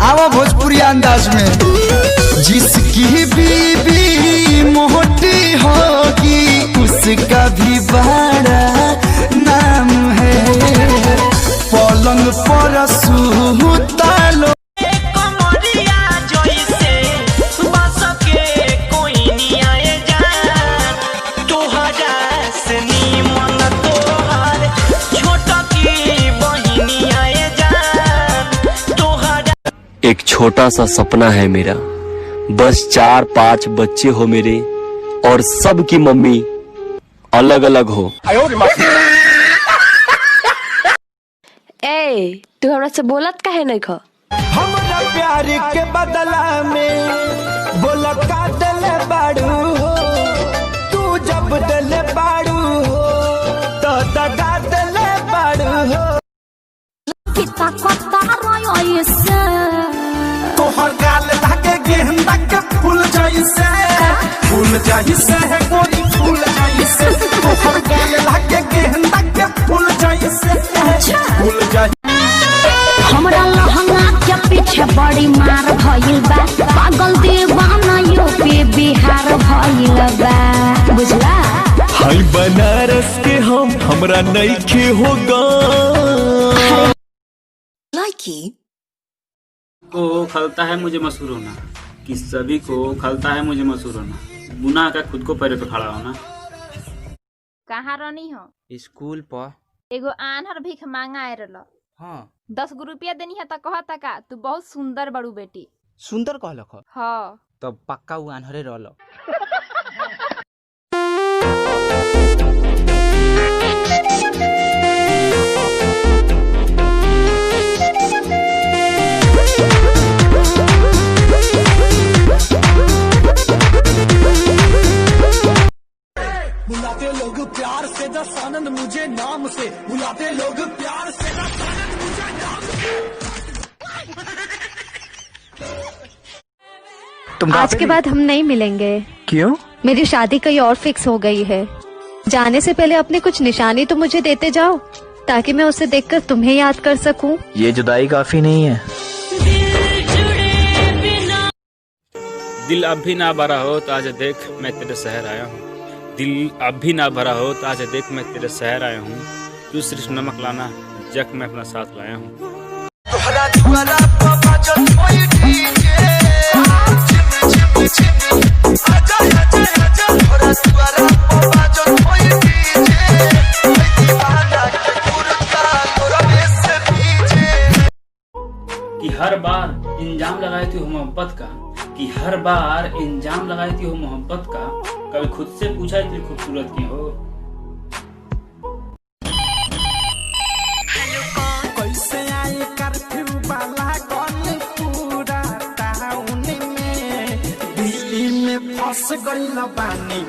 आवा भोजपुरी अंदाज में। जिसकी बीबी मोटी होगी उसका भी बड़ा नाम है। पलंग पर सूता लो एक छोटा सा सपना है मेरा, बस 4-5 बच्चे हो मेरे और सबकी मम्मी अलग अलग हो। ए तू हमरा से बोलत काहे नहीं खा? हमरा प्यार के बदला में बोला का दिल बाड़ू हो। तू जब दिल बाड़ू हो तो दगा दिल बाड़ू हो। तोहर गाल धागे गेंदा के फूल जैसे, फूल जैसे है गोरी फूल जैसे। तोहर गाल धागे गेंदा के फूल जैसे, फूल जैसे। हमरा लहंगा के पीछे बड़ी मार भइल बा, पागल दीवाना यूपी बिहार भइल बा, बुझला? हाय बनारस के हमरा नइखे होगा। को खलता है मुझे मशहूर होना, कि सभी को खलता है मुझे मशहूर होना, गुनाह का खुद को पैरों पे खड़ा होना। कहाँ रहनी हो? स्कूल पर एगो आन्हर भीख मांगा आए रहल। हाँ 10 रुपया देनी है तो कहता का तू बहुत सुंदर बड़ू बेटी। सुंदर कहलक हाँ तब पक्का वो आन्हरे रहल। बुलाते लोग प्यार से दस आनंद मुझे नाम से, बुलाते लोग प्यार से दस आनंद मुझे नाम से। आज के बाद हम नहीं मिलेंगे। क्यों? मेरी शादी कहीं और फिक्स हो गई है। जाने से पहले अपनी कुछ निशानी तो मुझे देते जाओ, ताकि मैं उसे देखकर तुम्हें याद कर सकूं। ये जुदाई काफी नहीं है। दिल अब भी ना भरा हो तो आज देख मैं तेरे शहर आया हूँ। दिल अब भी ना भरा हो तो आज देख मैं तेरे शहर आया हूँ। तू सिर्फ नमक लाना जग मैं अपना साथ लाया हूँ। कि हर बार इंजाम लगाई थी हो मोहब्बत का, कि हर बार इंजाम लगाई थी हो मोहब्बत का, कभी खुद से पूछा इतनी खूबसूरत क्यों हो। कैसे आए कर्फ्यू वाला कौन पूरा टाउन में, दिल्ली में फंस गइल बानी।